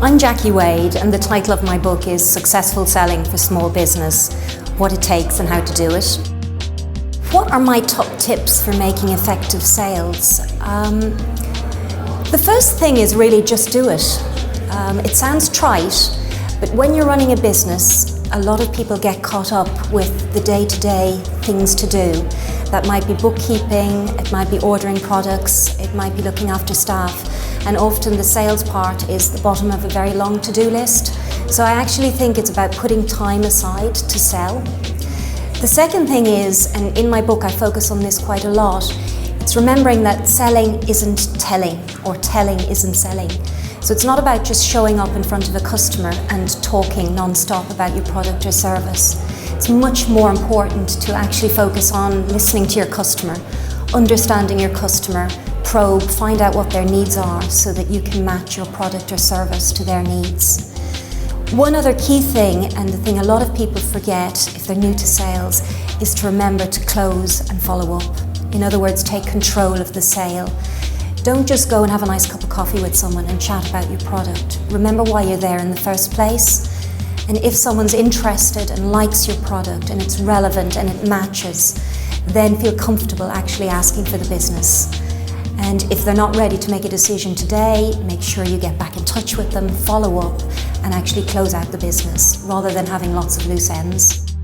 I'm Jackie Wade, and the title of my book is Successful Selling for Small Business, What It Takes and How to Do It. What are my top tips for making effective sales? The first thing is really just do it. It sounds trite, but when you're running a business, a lot of people get caught up with the day-to-day things to do. That might be bookkeeping, it might be ordering products, it might be looking after staff, and often the sales part is the bottom of a very long to-do list. So I actually think it's about putting time aside to sell. The second thing is, and in my book I focus on this quite a lot, it's remembering that selling isn't telling, or telling isn't selling. So it's not about just showing up in front of a customer and talking non-stop about your product or service. It's much more important to actually focus on listening to your customer, understanding your customer, probe, find out what their needs are so that you can match your product or service to their needs. One other key thing, and the thing a lot of people forget if they're new to sales, is to remember to close and follow up. In other words, take control of the sale. Don't just go and have a nice cup of coffee with someone and chat about your product. Remember why you're there in the first place. And if someone's interested and likes your product and it's relevant and it matches, then feel comfortable actually asking for the business. And if they're not ready to make a decision today, make sure you get back in touch with them, follow up, and actually close out the business, rather than having lots of loose ends.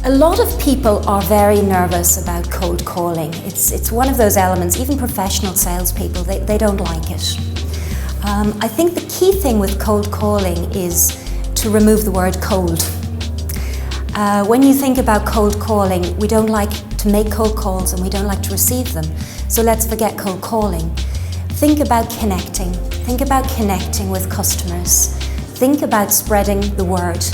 A lot of people are very nervous about cold calling. It's one of those elements, even professional salespeople, they don't like it. I think the key thing with cold calling is to remove the word cold. When you think about cold calling, we don't like to make cold calls and we don't like to receive them. So let's forget cold calling. Think about connecting. Think about connecting with customers. Think about spreading the word.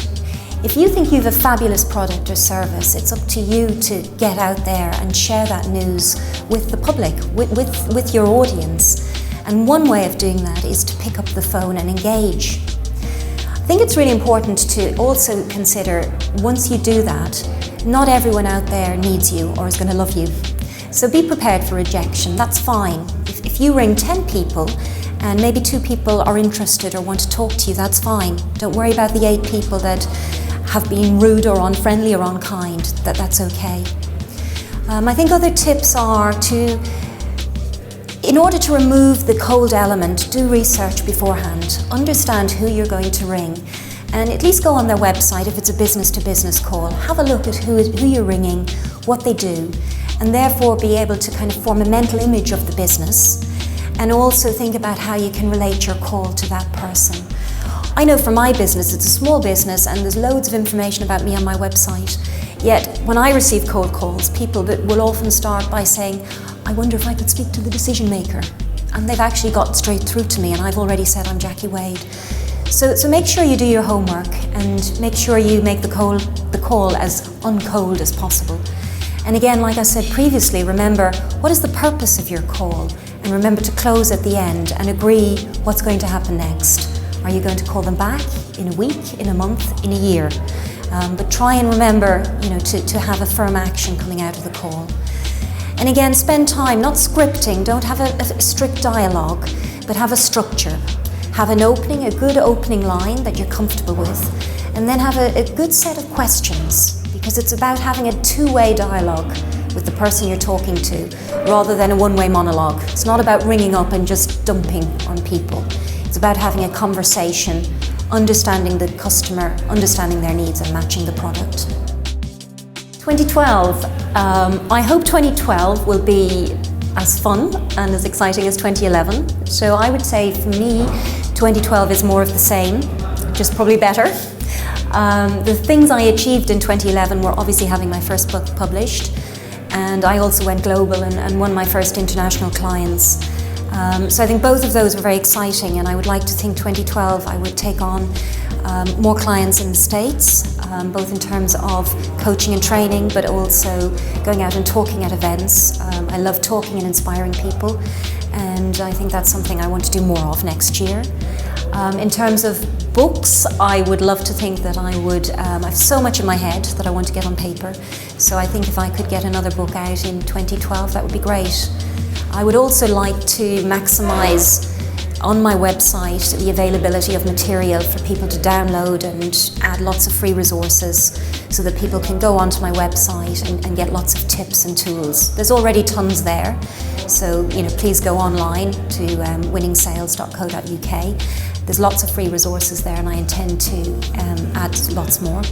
If you think you have a fabulous product or service, it's up to you to get out there and share that news with the public, with your audience. And one way of doing that is to pick up the phone and engage. I think it's really important to also consider, once you do that, not everyone out there needs you or is going to love you. So be prepared for rejection, that's fine. If you ring 10 people and maybe 2 people are interested or want to talk to you, that's fine. Don't worry about the 8 people that have been rude or unfriendly or unkind, that's okay. I think other tips are to, in order to remove the cold element, do research beforehand. Understand who you're going to ring, and at least go on their website if it's a business-to-business call. Have a look at who you're ringing, what they do, and therefore be able to kind of form a mental image of the business, and also think about how you can relate your call to that person. I know for my business, it's a small business and there's loads of information about me on my website. Yet when I receive cold calls, people will often start by saying, I wonder if I could speak to the decision maker. And they've actually got straight through to me, and I've already said I'm Jackie Wade. So make sure you do your homework and make sure you make the call as uncold as possible. And again, like I said previously, remember, what is the purpose of your call? And remember to close at the end and agree what's going to happen next. Are you going to call them back in a week, in a month, in a year? But try and remember, to have a firm action coming out of the call. And again, spend time, not scripting, don't have a strict dialogue, but have a structure. Have an opening, a good opening line that you're comfortable with, and then have a good set of questions, because it's about having a two-way dialogue with the person you're talking to, rather than a one-way monologue. It's not about ringing up and just dumping on people. It's about having a conversation, understanding the customer, understanding their needs and matching the product. 2012, I hope 2012 will be as fun and as exciting as 2011. So I would say for me, 2012 is more of the same, just probably better. The things I achieved in 2011 were obviously having my first book published, and I also went global and won my first international clients. So I think both of those were very exciting, and I would like to think 2012 I would take on more clients in the States, both in terms of coaching and training, but also going out and talking at events. I love talking and inspiring people, and I think that's something I want to do more of next year. In terms of books, I would love to think that I would, I have so much in my head that I want to get on paper, so I think if I could get another book out in 2012, that would be great. I would also like to maximise on my website the availability of material for people to download and add lots of free resources so that people can go onto my website and get lots of tips and tools. There's already tons there, so please go online to winningsales.co.uk. There's lots of free resources there, and I intend to add lots more.